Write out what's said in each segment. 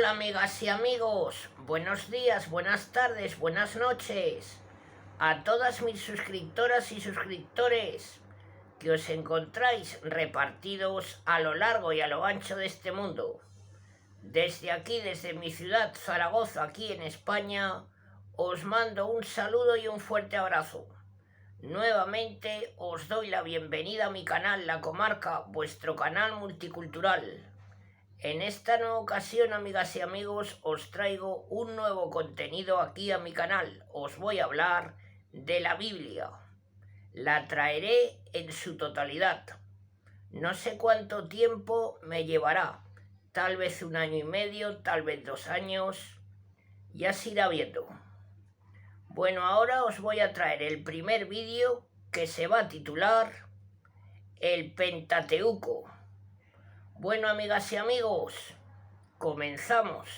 Hola amigas y amigos, buenos días, buenas tardes, buenas noches a todas mis suscriptoras y suscriptores que os encontráis repartidos a lo largo y a lo ancho de este mundo. Desde aquí, desde mi ciudad Zaragoza, aquí en España, os mando un saludo y un fuerte abrazo. Nuevamente os doy la bienvenida a mi canal La Comarca, vuestro canal multicultural. En esta nueva ocasión, amigas y amigos, os traigo un nuevo contenido aquí a mi canal. Os voy a hablar de la Biblia. La traeré en su totalidad. No sé cuánto tiempo me llevará. Tal vez 1 año y medio, tal vez 2 años. Ya se irá viendo. Bueno, ahora os voy a traer el primer vídeo que se va a titular El Pentateuco. Bueno, amigas y amigos, comenzamos.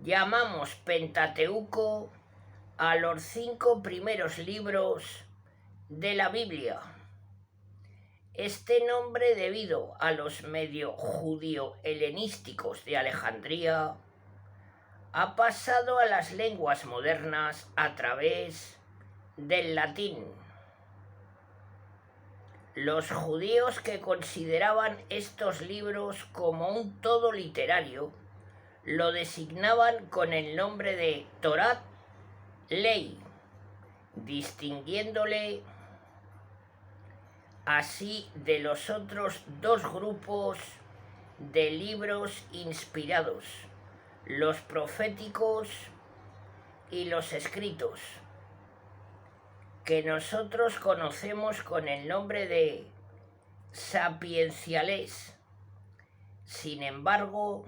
Llamamos Pentateuco a los 5 primeros libros de la Biblia. Este nombre, debido a los medio judío-helenísticos de Alejandría, ha pasado a las lenguas modernas a través del latín. Los judíos, que consideraban estos libros como un todo literario, lo designaban con el nombre de Torá, ley, distinguiéndole así de los otros 2 grupos de libros inspirados, los proféticos y los escritos, que nosotros conocemos con el nombre de sapienciales. Sin embargo,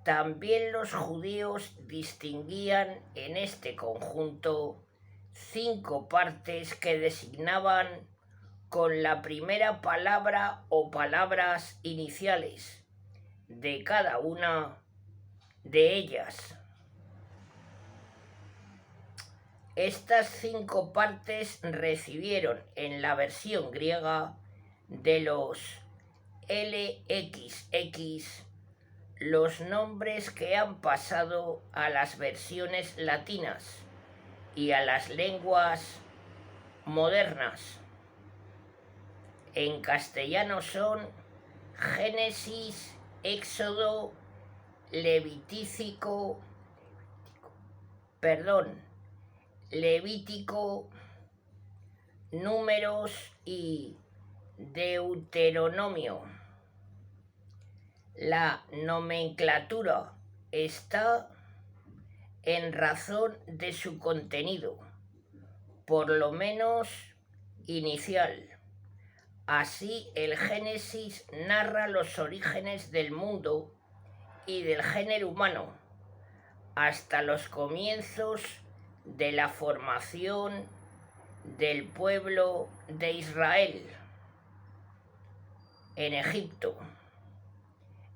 también los judíos distinguían en este conjunto 5 partes que designaban con la primera palabra o palabras iniciales de cada una de ellas. Estas 5 partes recibieron en la versión griega de los LXX los nombres que han pasado a las versiones latinas y a las lenguas modernas. En castellano son Génesis, Éxodo, Levítico, Números y Deuteronomio. La nomenclatura está en razón de su contenido, por lo menos inicial. Así, el Génesis narra los orígenes del mundo y del género humano, hasta los comienzos de la formación del pueblo de Israel en Egipto.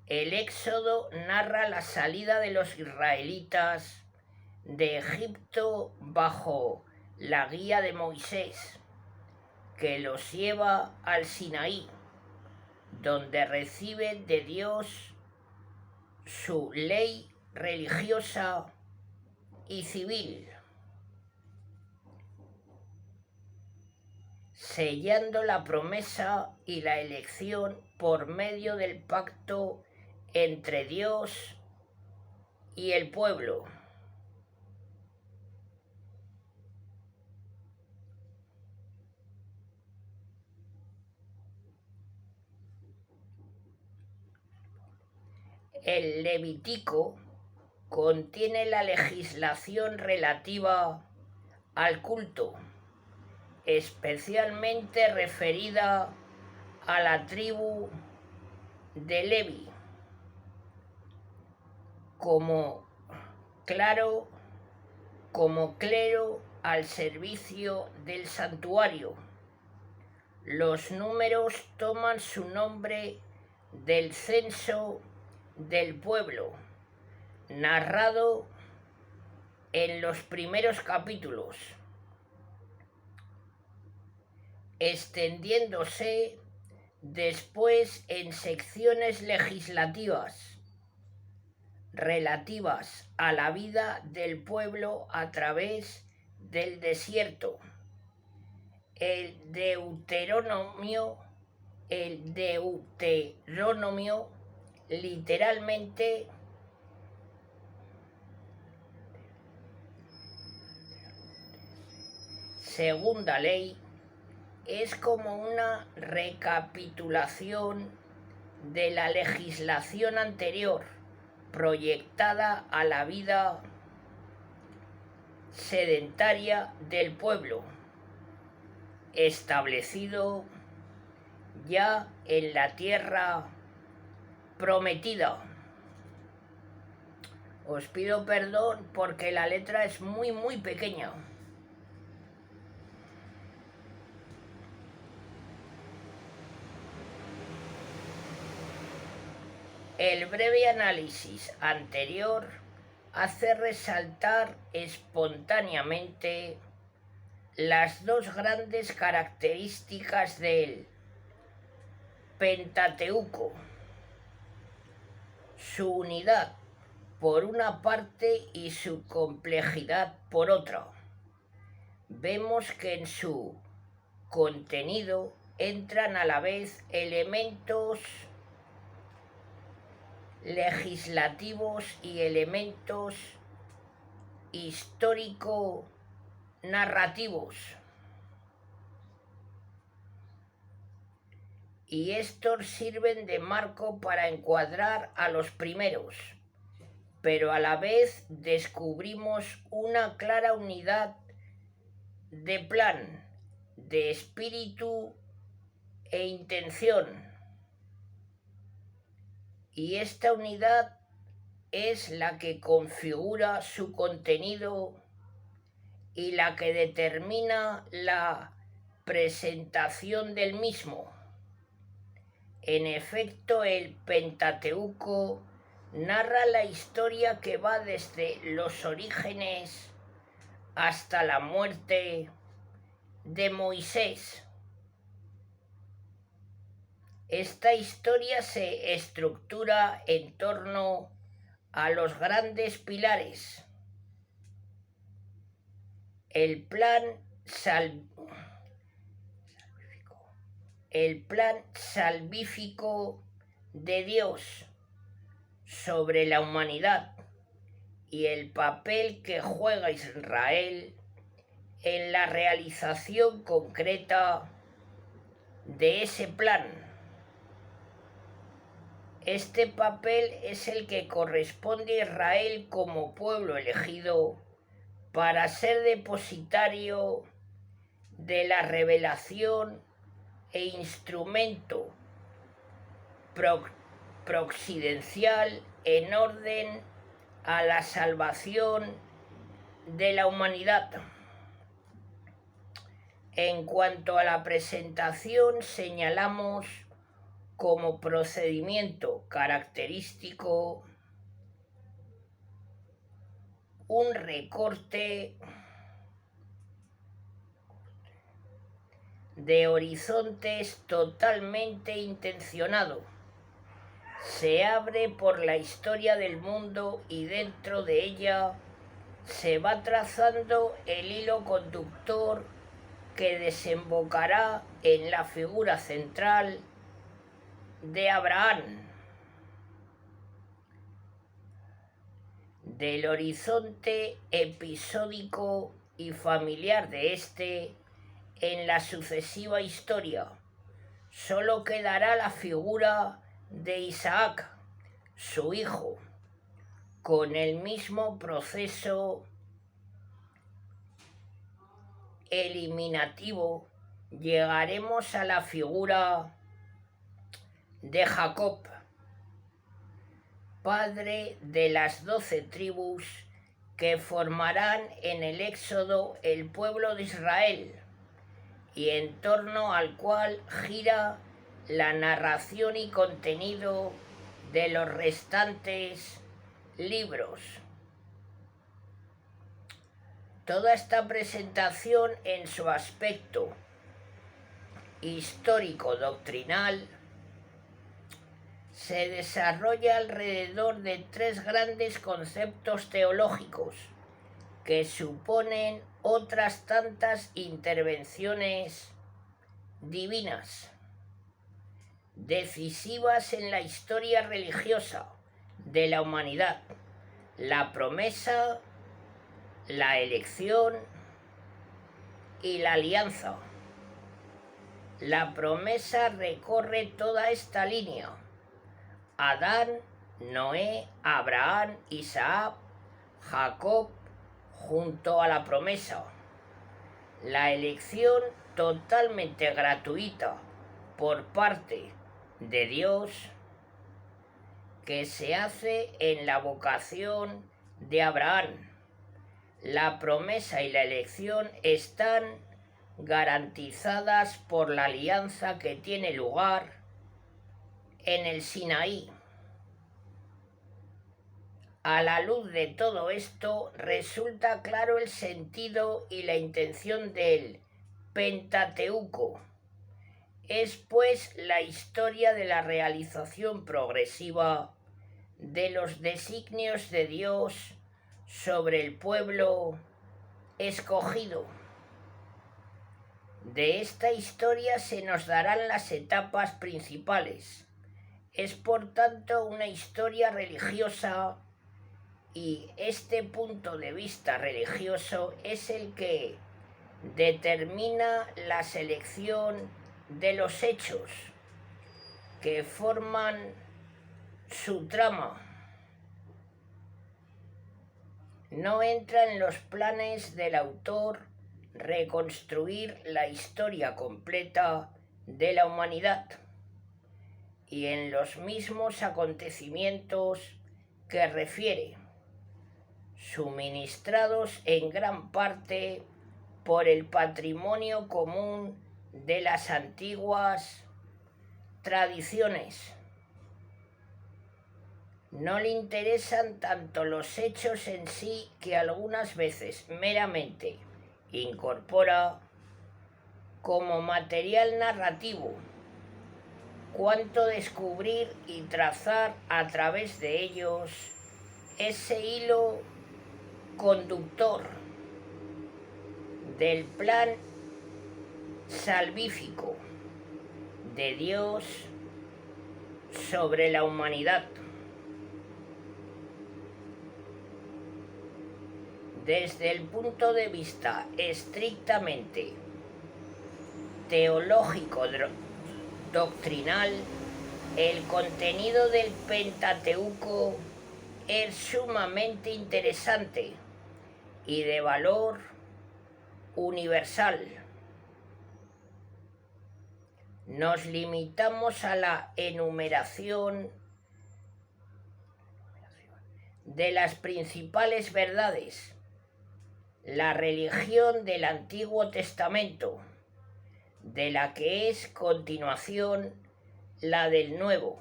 El Éxodo narra la salida de los israelitas de Egipto bajo la guía de Moisés, que los lleva al Sinaí, donde reciben de Dios su ley religiosa y civil, sellando la promesa y la elección por medio del pacto entre Dios y el pueblo. El Levítico contiene la legislación relativa al culto, especialmente referida a la tribu de Leví, como clero al servicio del santuario. Los números toman su nombre del censo del pueblo, narrado en los primeros capítulos, extendiéndose Después, en secciones legislativas relativas a la vida del pueblo a través del desierto. El Deuteronomio literalmente segunda ley es como una recapitulación de la legislación anterior proyectada a la vida sedentaria del pueblo, establecido ya en la tierra prometida. Os pido perdón porque la letra es muy pequeña. El breve análisis anterior hace resaltar espontáneamente las dos grandes características del Pentateuco: su unidad por una parte y su complejidad por otra. Vemos que en su contenido entran a la vez elementos legislativos y elementos histórico-narrativos. Y estos sirven de marco para encuadrar a los primeros, pero a la vez descubrimos una clara unidad de plan, de espíritu e intención. Y esta unidad es la que configura su contenido y la que determina la presentación del mismo. En efecto, el Pentateuco narra la historia que va desde los orígenes hasta la muerte de Moisés. Esta historia se estructura en torno a los grandes pilares: el plan salvífico de Dios sobre la humanidad y el papel que juega Israel en la realización concreta de ese plan. Este papel es el que corresponde a Israel como pueblo elegido para ser depositario de la revelación e instrumento proxidencial en orden a la salvación de la humanidad. En cuanto a la presentación, señalamos como procedimiento característico un recorte de horizontes totalmente intencionado. Se abre por la historia del mundo y dentro de ella se va trazando el hilo conductor que desembocará en la figura central de Abraham. Del horizonte episódico y familiar de este, en la sucesiva historia, solo quedará la figura de Isaac, su hijo, con el mismo proceso eliminativo. Llegaremos a la figura de Jacob, padre de las 12 tribus que formarán en el Éxodo el pueblo de Israel, y en torno al cual gira la narración y contenido de los restantes libros. Toda esta presentación en su aspecto histórico-doctrinal se desarrolla alrededor de tres grandes conceptos teológicos que suponen otras tantas intervenciones divinas, decisivas en la historia religiosa de la humanidad: la promesa, la elección y la alianza. La promesa recorre toda esta línea: Adán, Noé, Abraham, Isaac, Jacob, junto a la promesa. La elección totalmente gratuita por parte de Dios, que se hace en la vocación de Abraham. La promesa y la elección están garantizadas por la alianza que tiene lugar en el Sinaí. A la luz de todo esto resulta claro el sentido y la intención del Pentateuco. Es pues la historia de la realización progresiva de los designios de Dios sobre el pueblo escogido. De esta historia se nos darán las etapas principales. Es por tanto una historia religiosa, y este punto de vista religioso es el que determina la selección de los hechos que forman su trama. No entra en los planes del autor reconstruir la historia completa de la humanidad y en los mismos acontecimientos que refiere, suministrados en gran parte por el patrimonio común de las antiguas tradiciones. No le interesan tanto los hechos en sí, que algunas veces meramente incorpora como material narrativo, cuanto descubrir y trazar a través de ellos ese hilo conductor del plan salvífico de Dios sobre la humanidad. Desde el punto de vista estrictamente teológico doctrinal, el contenido del Pentateuco es sumamente interesante y de valor universal. Nos limitamos a la enumeración de las principales verdades. La religión del Antiguo Testamento, de la que es continuación la del Nuevo,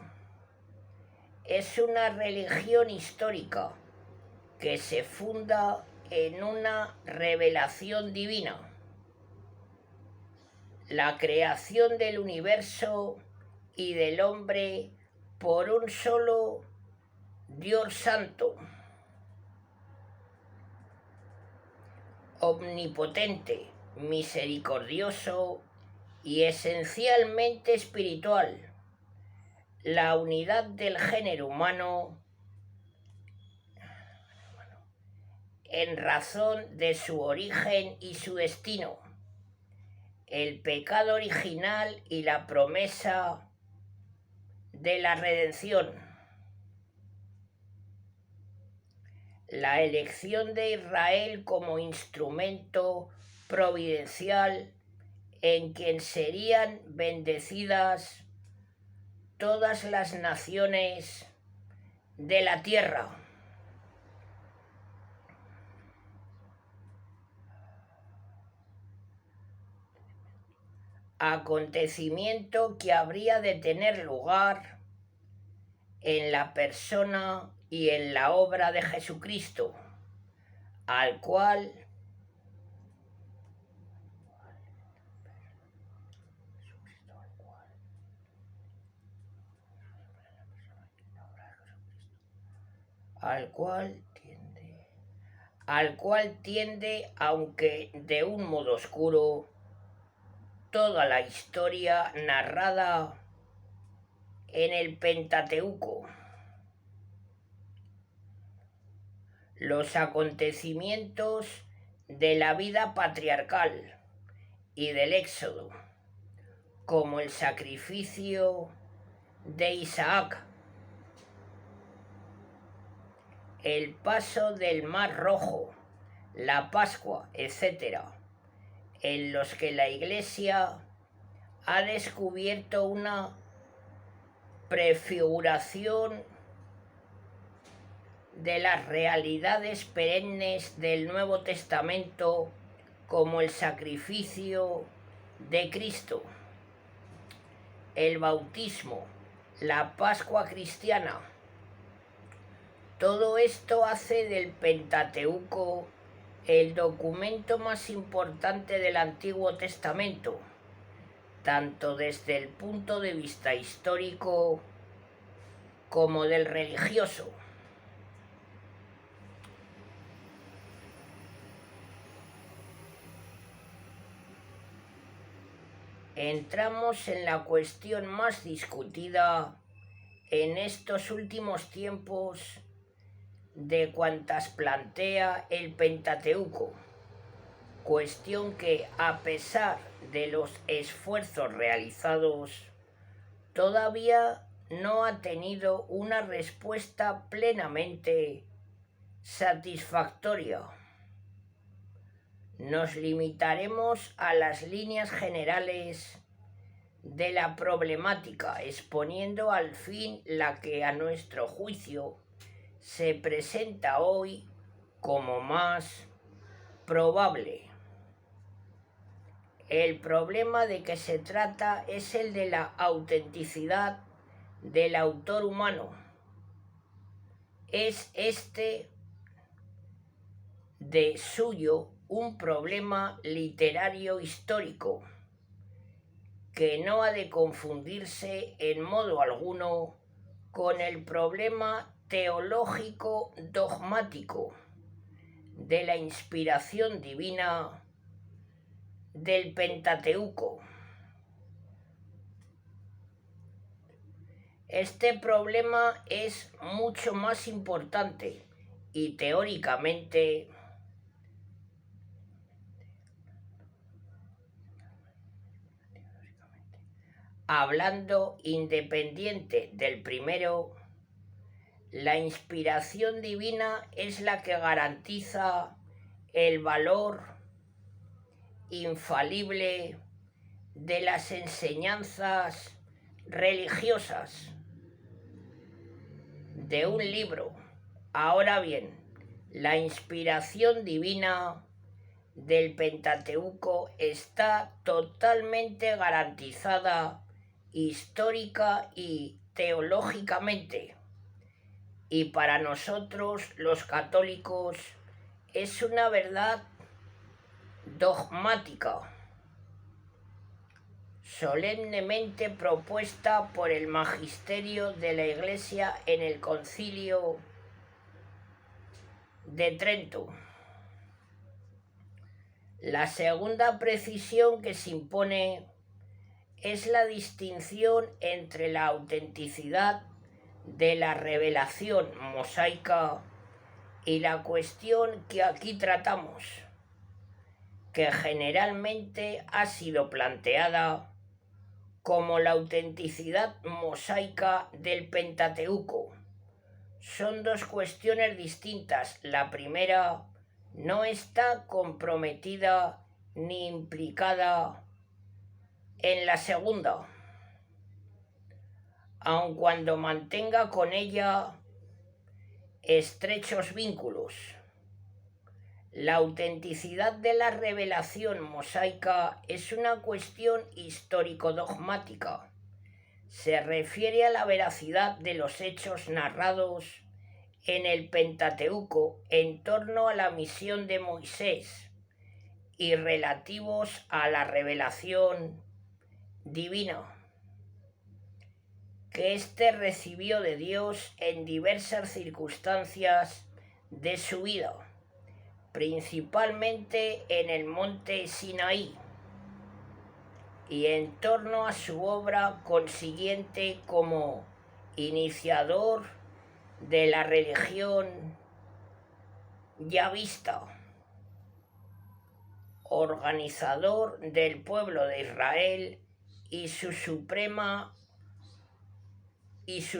es una religión histórica que se funda en una revelación divina. La creación del universo y del hombre por un solo Dios santo, omnipotente, misericordioso y esencialmente espiritual. La unidad del género humano en razón de su origen y su destino, el pecado original y la promesa de la redención, la elección de Israel como instrumento providencial en quien serían bendecidas todas las naciones de la tierra. Acontecimiento que habría de tener lugar en la persona y en la obra de Jesucristo, al cual al cual tiende, aunque de un modo oscuro, toda la historia narrada en el Pentateuco. Los acontecimientos de la vida patriarcal y del Éxodo, como el sacrificio de Isaac, el paso del Mar Rojo, la Pascua, etc., en los que la Iglesia ha descubierto una prefiguración de las realidades perennes del Nuevo Testamento, como el sacrificio de Cristo, el bautismo, la Pascua cristiana. Todo esto hace del Pentateuco el documento más importante del Antiguo Testamento, tanto desde el punto de vista histórico como del religioso. Entramos en la cuestión más discutida en estos últimos tiempos de cuantas plantea el Pentateuco, cuestión que, a pesar de los esfuerzos realizados, todavía no ha tenido una respuesta plenamente satisfactoria. Nos limitaremos a las líneas generales de la problemática, exponiendo al fin la que a nuestro juicio se presenta hoy como más probable. El problema de que se trata es el de la autenticidad del autor humano. Es este de suyo un problema literario histórico que no ha de confundirse en modo alguno con el problema teológico dogmático de la inspiración divina del Pentateuco. Este problema es mucho más importante y teóricamente hablando, independiente del primero, la inspiración divina es la que garantiza el valor infalible de las enseñanzas religiosas de un libro. Ahora bien, la inspiración divina del Pentateuco está totalmente garantizada histórica y teológicamente, y para nosotros los católicos es una verdad dogmática, solemnemente propuesta por el magisterio de la Iglesia en el Concilio de Trento. La segunda precisión que se impone es la distinción entre la autenticidad de la revelación mosaica y la cuestión que aquí tratamos, que generalmente ha sido planteada como la autenticidad mosaica del Pentateuco. Son dos cuestiones distintas. La primera no está comprometida ni implicada en la segunda, aun cuando mantenga con ella estrechos vínculos. La autenticidad de la revelación mosaica es una cuestión histórico-dogmática. Se refiere a la veracidad de los hechos narrados en el Pentateuco en torno a la misión de Moisés y relativos a la revelación divina, que éste recibió de Dios en diversas circunstancias de su vida, principalmente en el monte Sinaí, y en torno a su obra consiguiente como iniciador de la religión yavista, organizador del pueblo de Israel y su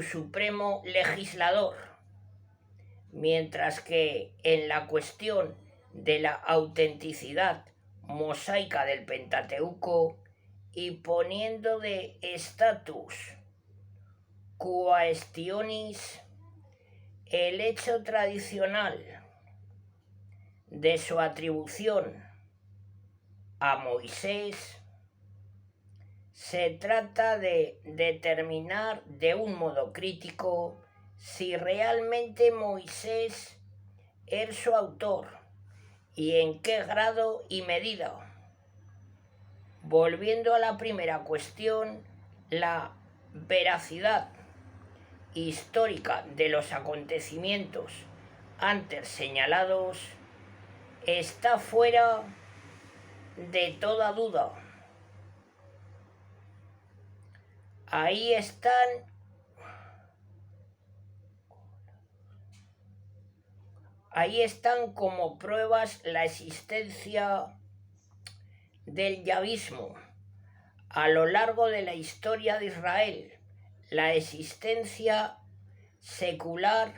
supremo legislador, mientras que en la cuestión de la autenticidad mosaica del Pentateuco y poniendo de status quaestionis el hecho tradicional de su atribución a Moisés, se trata de determinar de un modo crítico si realmente Moisés es su autor y en qué grado y medida. Volviendo a la primera cuestión, la veracidad histórica de los acontecimientos antes señalados está fuera de toda duda. Ahí están como pruebas la existencia del yavismo a lo largo de la historia de Israel, la existencia secular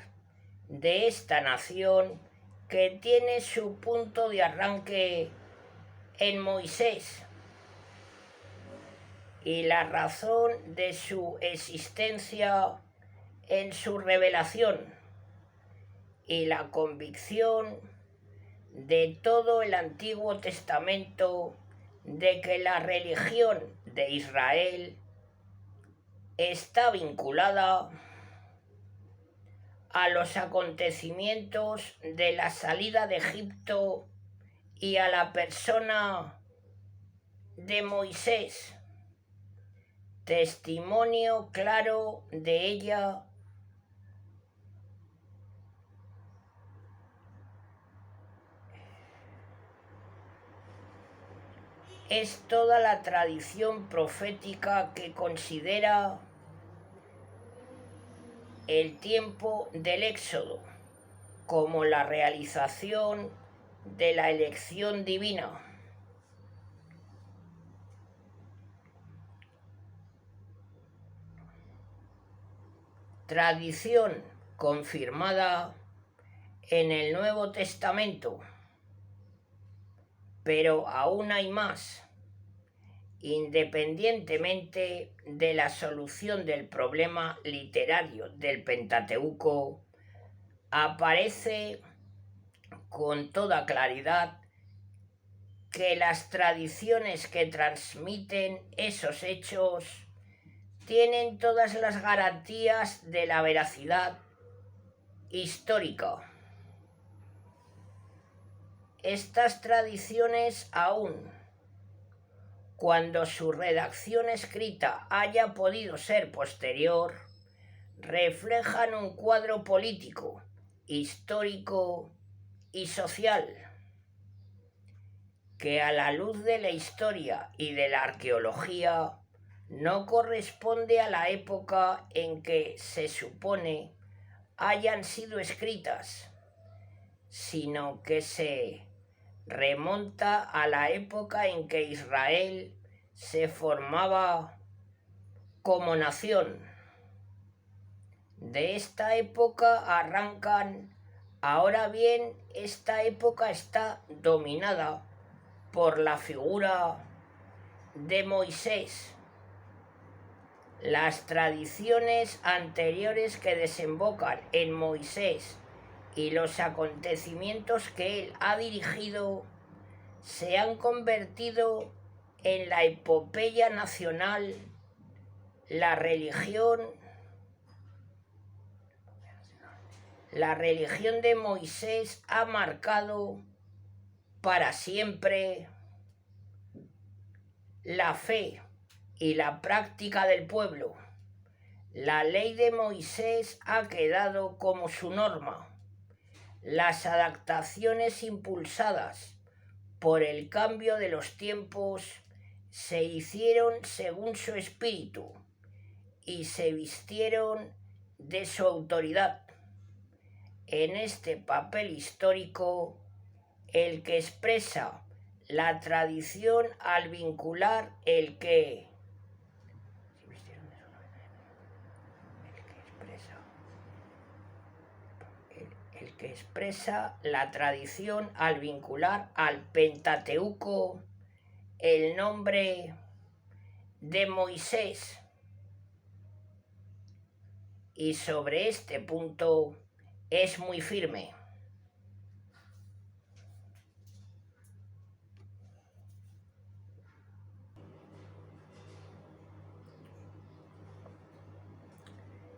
de esta nación que tiene su punto de arranque en Moisés y la razón de su existencia en su revelación y la convicción de todo el Antiguo Testamento de que la religión de Israel está vinculada a los acontecimientos de la salida de Egipto y a la persona de Moisés, testimonio claro de ella es toda la tradición profética que considera el tiempo del Éxodo como la realización de la elección divina. Tradición confirmada en el Nuevo Testamento, pero aún hay más. Independientemente de la solución del problema literario del Pentateuco, aparece con toda claridad que las tradiciones que transmiten esos hechos tienen todas las garantías de la veracidad histórica. Estas tradiciones aún, cuando su redacción escrita haya podido ser posterior, reflejan un cuadro político, histórico y social que a la luz de la historia y de la arqueología no corresponde a la época en que se supone hayan sido escritas, sino que se remonta a la época en que Israel se formaba como nación. De esta época arrancan, ahora bien, esta época está dominada por la figura de Moisés. Las tradiciones anteriores que desembocan en Moisés y los acontecimientos que él ha dirigido se han convertido en la epopeya nacional, la religión de Moisés ha marcado para siempre la fe y la práctica del pueblo. La ley de Moisés ha quedado como su norma. Las adaptaciones impulsadas por el cambio de los tiempos se hicieron según su espíritu y se vistieron de su autoridad. En este papel histórico, el que expresa la tradición al vincular el que expresa la tradición al vincular al Pentateuco el nombre de Moisés. Y sobre este punto es muy firme.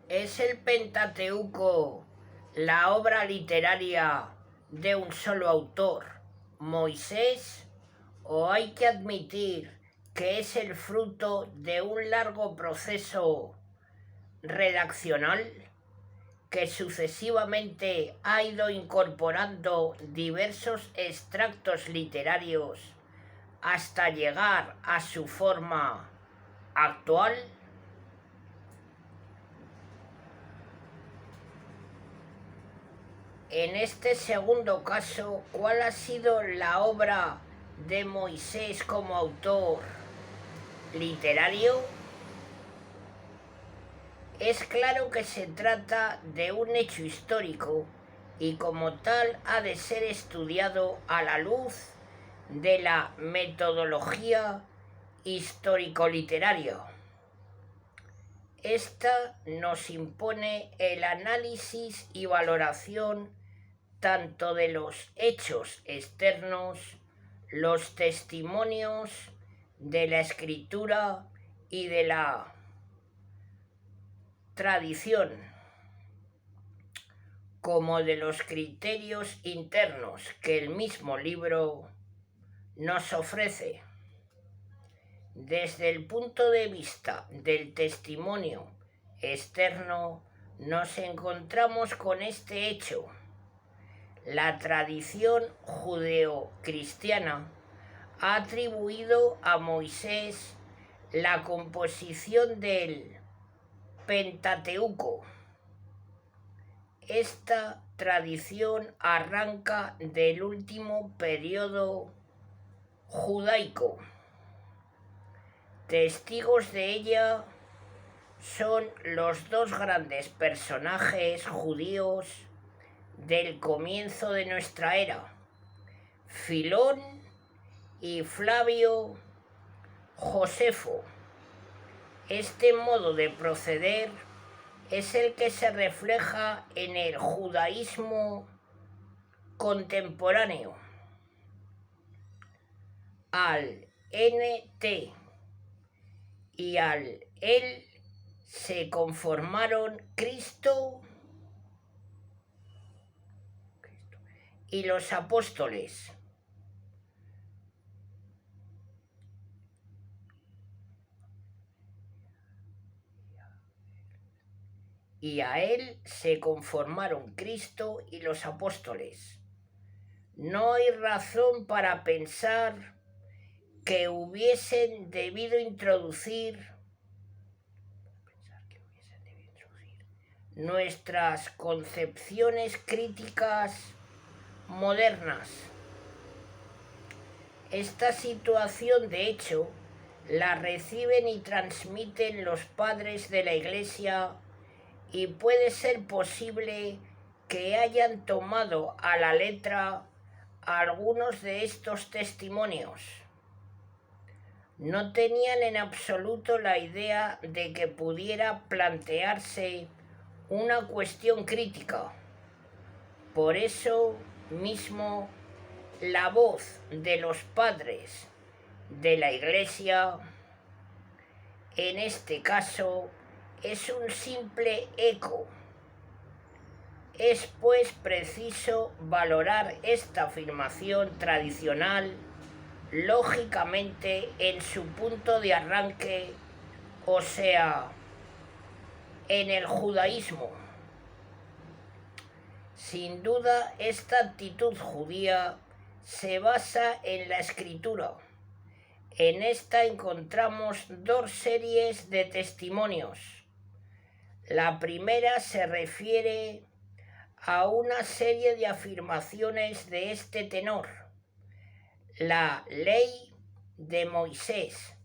¿Es el Pentateuco la obra literaria de un solo autor, Moisés, o hay que admitir que es el fruto de un largo proceso redaccional que sucesivamente ha ido incorporando diversos extractos literarios hasta llegar a su forma actual? En este segundo caso, ¿cuál ha sido la obra de Moisés como autor literario? Es claro que se trata de un hecho histórico y como tal ha de ser estudiado a la luz de la metodología histórico-literaria. Esta nos impone el análisis y valoración tanto de los hechos externos, los testimonios de la escritura y de la tradición, como de los criterios internos que el mismo libro nos ofrece. Desde el punto de vista del testimonio externo, nos encontramos con este hecho. La tradición judeocristiana ha atribuido a Moisés la composición del Pentateuco. Esta tradición arranca del último periodo judaico. Testigos de ella son los dos grandes personajes judíos del comienzo de nuestra era, Filón y Flavio Josefo. Este modo de proceder es el que se refleja en el judaísmo contemporáneo. Al NT y al él se conformaron Cristo y los apóstoles. Y a él se conformaron Cristo y los apóstoles. No hay razón para pensar que hubiesen debido introducir nuestras concepciones críticas modernas. Esta situación, de hecho, la reciben y transmiten los padres de la Iglesia y puede ser posible que hayan tomado a la letra algunos de estos testimonios. No tenían en absoluto la idea de que pudiera plantearse una cuestión crítica. Por eso mismo, la voz de los padres de la Iglesia, en este caso, es un simple eco. Es pues preciso valorar esta afirmación tradicional lógicamente en su punto de arranque, o sea, en el judaísmo. Sin duda, esta actitud judía se basa en la escritura. En esta encontramos dos series de testimonios. La primera se refiere a una serie de afirmaciones de este tenor. La ley de Moisés,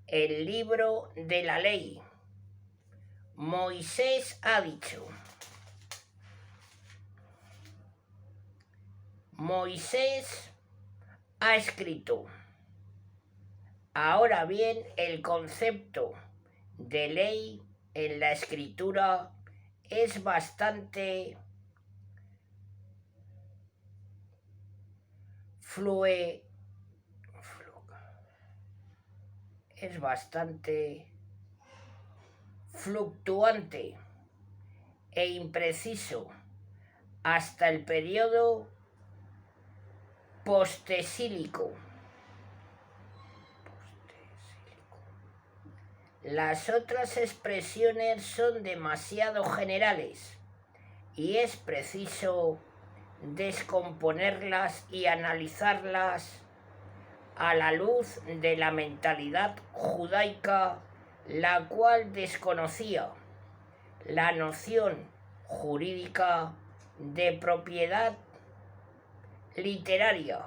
el libro de la ley. Moisés ha dicho. Moisés ha escrito. Ahora bien, el concepto de ley en la escritura es bastante fluctuante e impreciso hasta el periodo postesílico. Las otras expresiones son demasiado generales y es preciso descomponerlas y analizarlas a la luz de la mentalidad judaica, la cual desconocía la noción jurídica de propiedad literaria.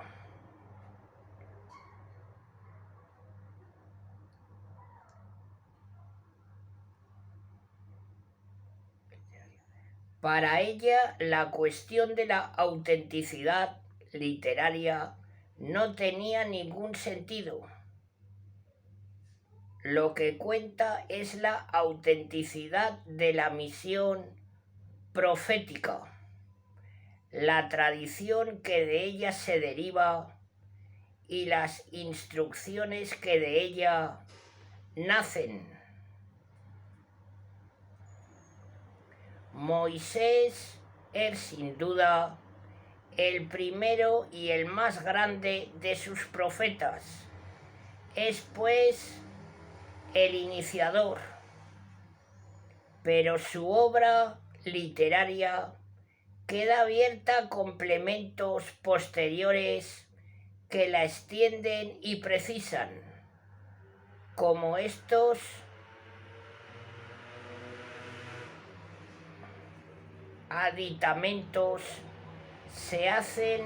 Para ella, la cuestión de la autenticidad literaria no tenía ningún sentido. Lo que cuenta es la autenticidad de la misión profética, la tradición que de ella se deriva y las instrucciones que de ella nacen. Moisés es sin duda el primero y el más grande de sus profetas. Es pues el iniciador, pero su obra literaria queda abierta a complementos posteriores que la extienden y precisan, como estos aditamentos se hacen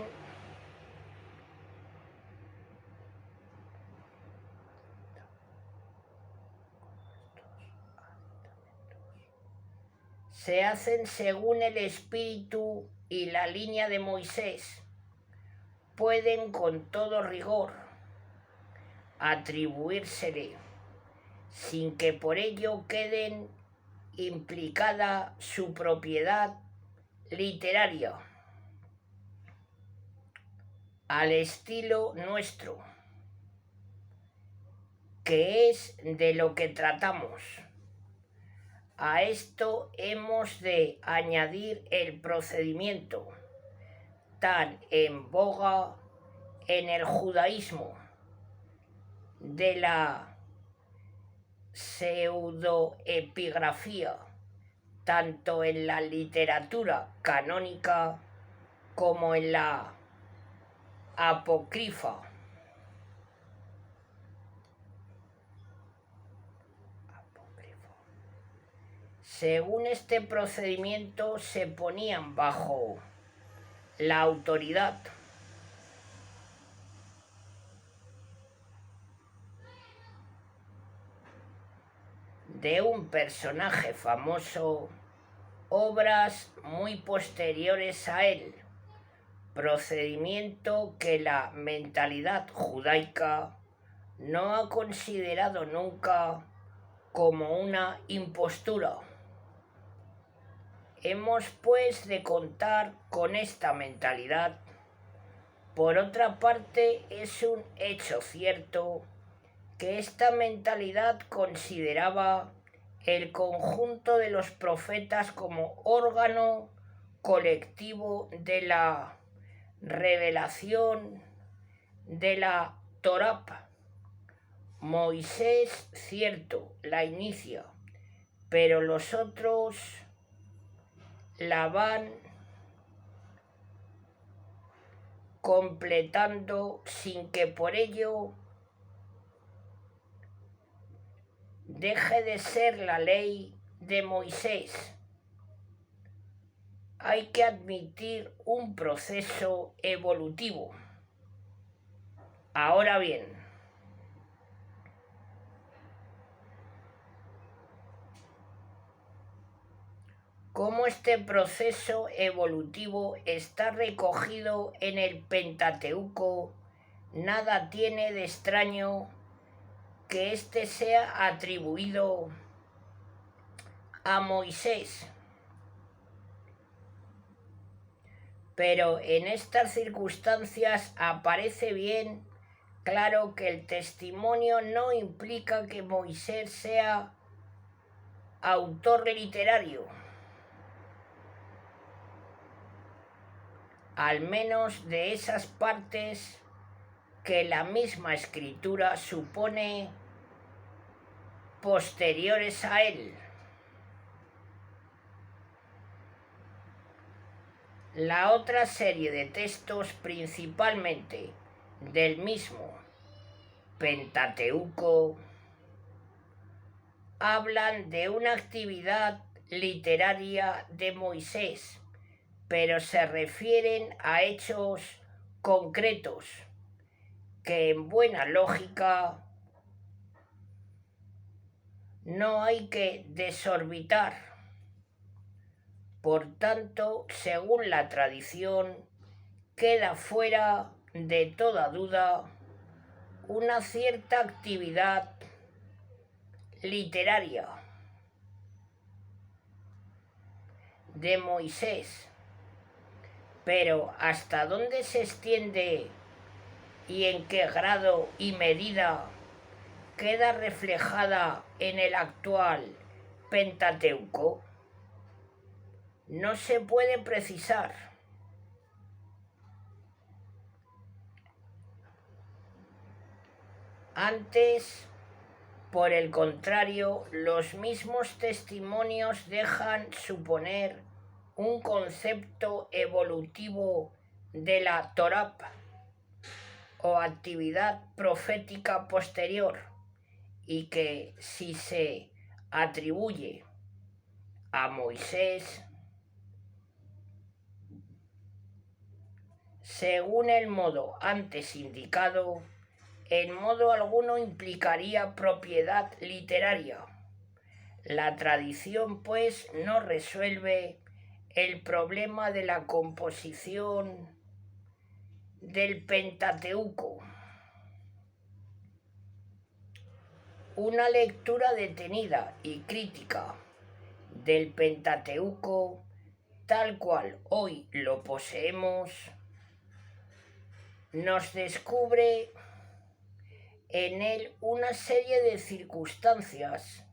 según el espíritu y la línea de Moisés. Pueden con todo rigor atribuírsele, sin que por ello queden implicada su propiedad literaria, al estilo nuestro, que es de lo que tratamos. A esto hemos de añadir el procedimiento tan en boga en el judaísmo de la pseudoepigrafía, tanto en la literatura canónica como en la apócrifa. Según este procedimiento se ponían bajo la autoridad de un personaje famoso obras muy posteriores a él, procedimiento que la mentalidad judaica no ha considerado nunca como una impostura. Hemos pues de contar con esta mentalidad. Por otra parte, es un hecho cierto que esta mentalidad consideraba el conjunto de los profetas como órgano colectivo de la revelación de la Torá. Moisés, cierto, la inicia, pero los otros la van completando sin que por ello deje de ser la ley de Moisés. Hay que admitir un proceso evolutivo. Ahora bien, como este proceso evolutivo está recogido en el Pentateuco, nada tiene de extraño que éste sea atribuido a Moisés. Pero en estas circunstancias aparece bien claro que el testimonio no implica que Moisés sea autor literario, al menos de esas partes que la misma escritura supone posteriores a él. La otra serie de textos, principalmente del mismo Pentateuco, hablan de una actividad literaria de Moisés, pero se refieren a hechos concretos que en buena lógica no hay que desorbitar. Por tanto, según la tradición, queda fuera de toda duda una cierta actividad literaria de Moisés, pero hasta dónde se extiende y en qué grado y medida queda reflejada en el actual Pentateuco, no se puede precisar. Antes, por el contrario, los mismos testimonios dejan suponer un concepto evolutivo de la Torá o actividad profética posterior, y que si se atribuye a Moisés, según el modo antes indicado, en modo alguno implicaría propiedad literaria. La tradición, pues, no resuelve el problema de la composición del Pentateuco. Una lectura detenida y crítica del Pentateuco, tal cual hoy lo poseemos, nos descubre en él una serie de circunstancias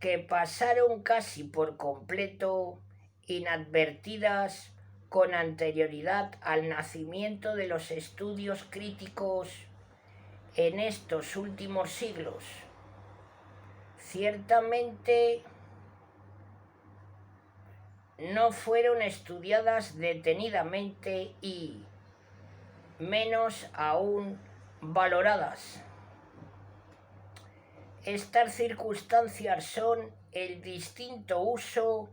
que pasaron casi por completo inadvertidas con anterioridad al nacimiento de los estudios críticos en estos últimos siglos. Ciertamente no fueron estudiadas detenidamente y, menos aún, valoradas. Estas circunstancias son el distinto uso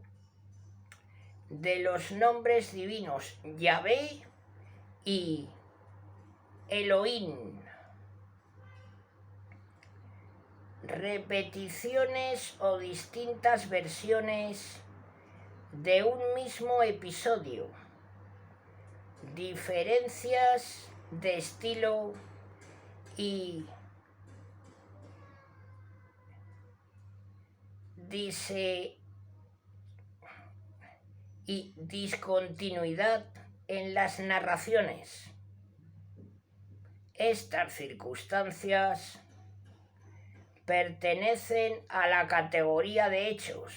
de los nombres divinos Yahvé y Elohim, repeticiones o distintas versiones de un mismo episodio, diferencias de estilo y discontinuidad en las narraciones. Estas circunstancias pertenecen a la categoría de hechos,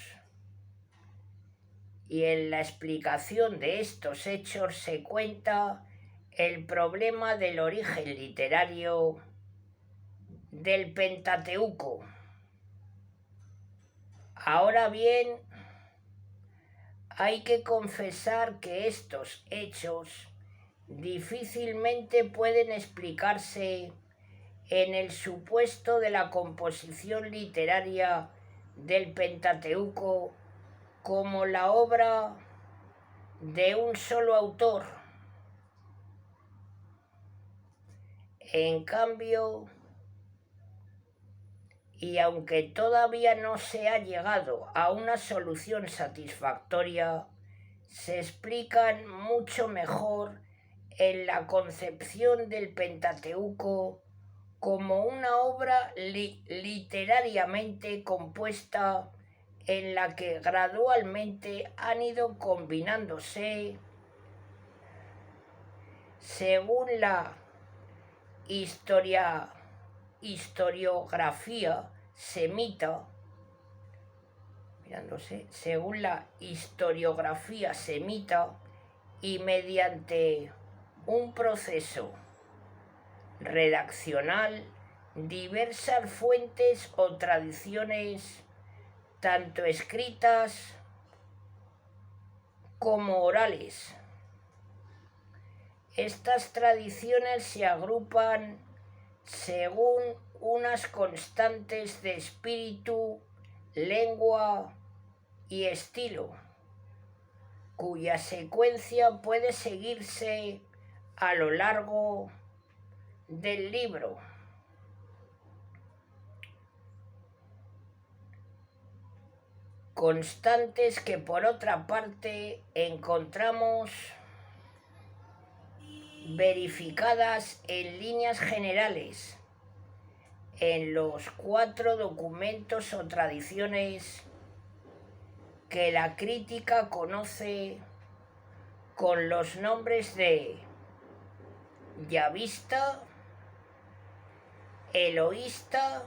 y en la explicación de estos hechos se cuenta el problema del origen literario del Pentateuco. Ahora bien, hay que confesar que estos hechos difícilmente pueden explicarse en el supuesto de la composición literaria del Pentateuco como la obra de un solo autor. En cambio, y aunque todavía no se ha llegado a una solución satisfactoria, se explican mucho mejor en la concepción del Pentateuco como una obra literariamente compuesta en la que gradualmente han ido combinándose, según la historiografía semita, según la historiografía semita, y mediante un proceso redaccional, diversas fuentes o tradiciones, tanto escritas como orales. Estas tradiciones se agrupan según unas constantes de espíritu, lengua y estilo, cuya secuencia puede seguirse a lo largo del libro. Constantes que por otra parte encontramos verificadas en líneas generales en los 4 documentos o tradiciones que la crítica conoce con los nombres de yavista, eloísta,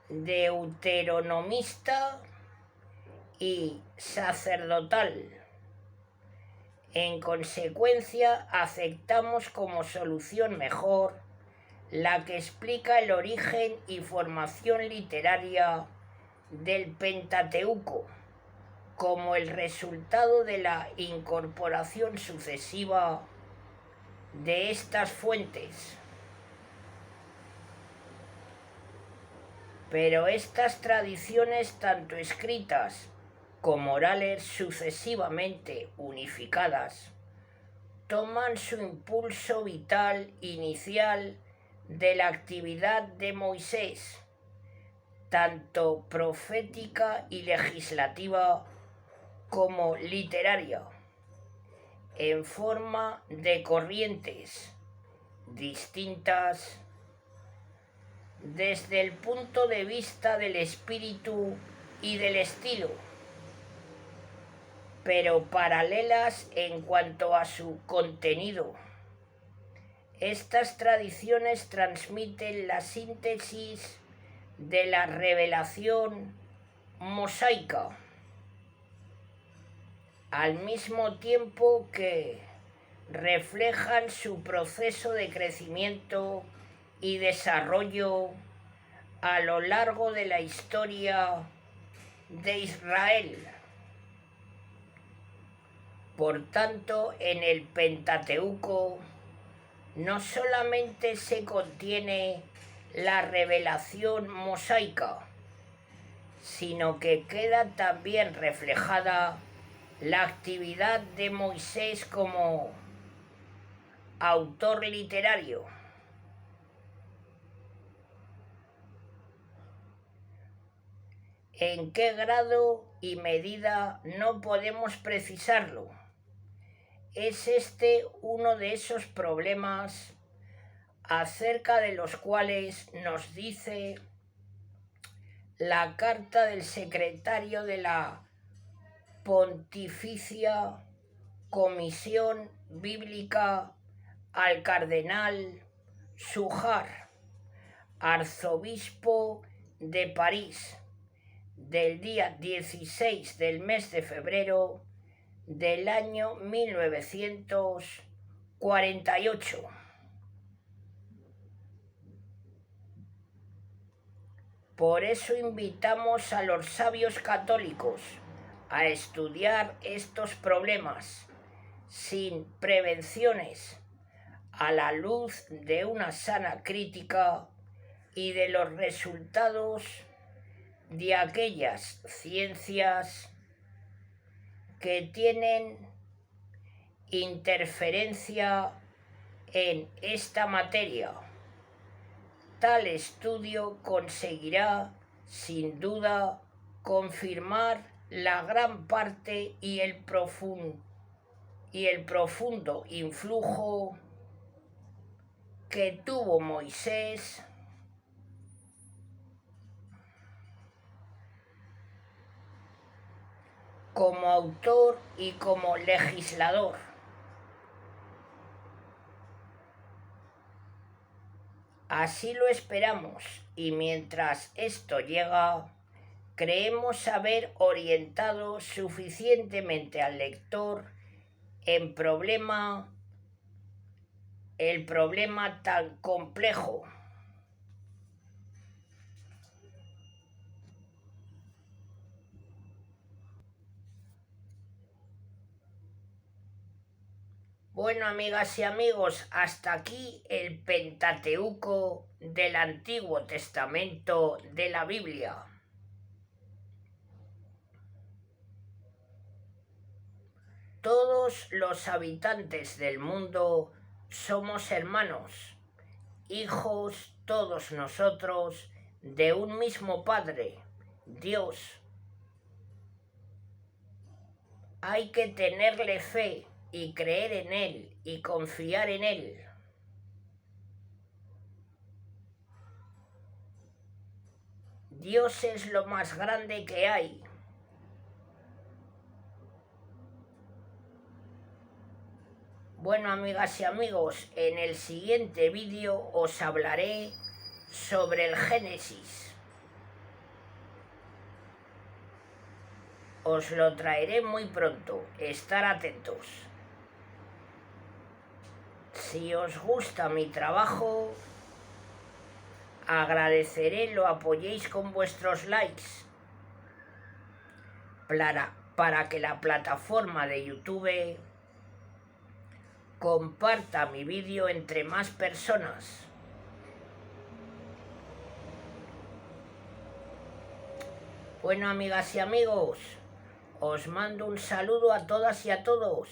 deuteronomista y sacerdotal. En consecuencia, aceptamos como solución mejor la que explica el origen y formación literaria del Pentateuco como el resultado de la incorporación sucesiva de estas fuentes. Pero estas tradiciones, tanto escritas como orales sucesivamente unificadas, toman su impulso vital inicial de la actividad de Moisés, tanto profética y legislativa como literaria, en forma de corrientes distintas desde el punto de vista del espíritu y del estilo, pero paralelas en cuanto a su contenido. Estas tradiciones transmiten la síntesis de la revelación mosaica, al mismo tiempo que reflejan su proceso de crecimiento y desarrollo a lo largo de la historia de Israel. Por tanto, en el Pentateuco no solamente se contiene la revelación mosaica, sino que queda también reflejada la actividad de Moisés como autor literario. ¿En qué grado y medida? No podemos precisarlo. Es este uno de esos problemas acerca de los cuales nos dice la carta del secretario de la Pontificia Comisión Bíblica al cardenal Sujar, arzobispo de París, del día 16 del mes de febrero del año 1948. Por eso invitamos a los sabios católicos a estudiar estos problemas sin prevenciones, a la luz de una sana crítica y de los resultados de aquellas ciencias que tienen interferencia en esta materia. Tal estudio conseguirá, sin duda, confirmar la gran parte y el profundo influjo que tuvo Moisés como autor y como legislador. Así lo esperamos, y mientras esto llega, creemos haber orientado suficientemente al lector el problema tan complejo. Bueno, amigas y amigos, hasta aquí el Pentateuco del Antiguo Testamento de la Biblia. Todos los habitantes del mundo somos hermanos, hijos todos nosotros de un mismo Padre, Dios. Hay que tenerle fe y creer en Él y confiar en Él. Dios es lo más grande que hay. Bueno, amigas y amigos, en el siguiente vídeo os hablaré sobre el Génesis. Os lo traeré muy pronto, estar atentos. Si os gusta mi trabajo, agradeceré lo apoyéis con vuestros likes para que la plataforma de YouTube comparta mi vídeo entre más personas. Bueno, amigas y amigos, os mando un saludo a todas y a todos.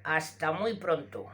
Hasta muy pronto.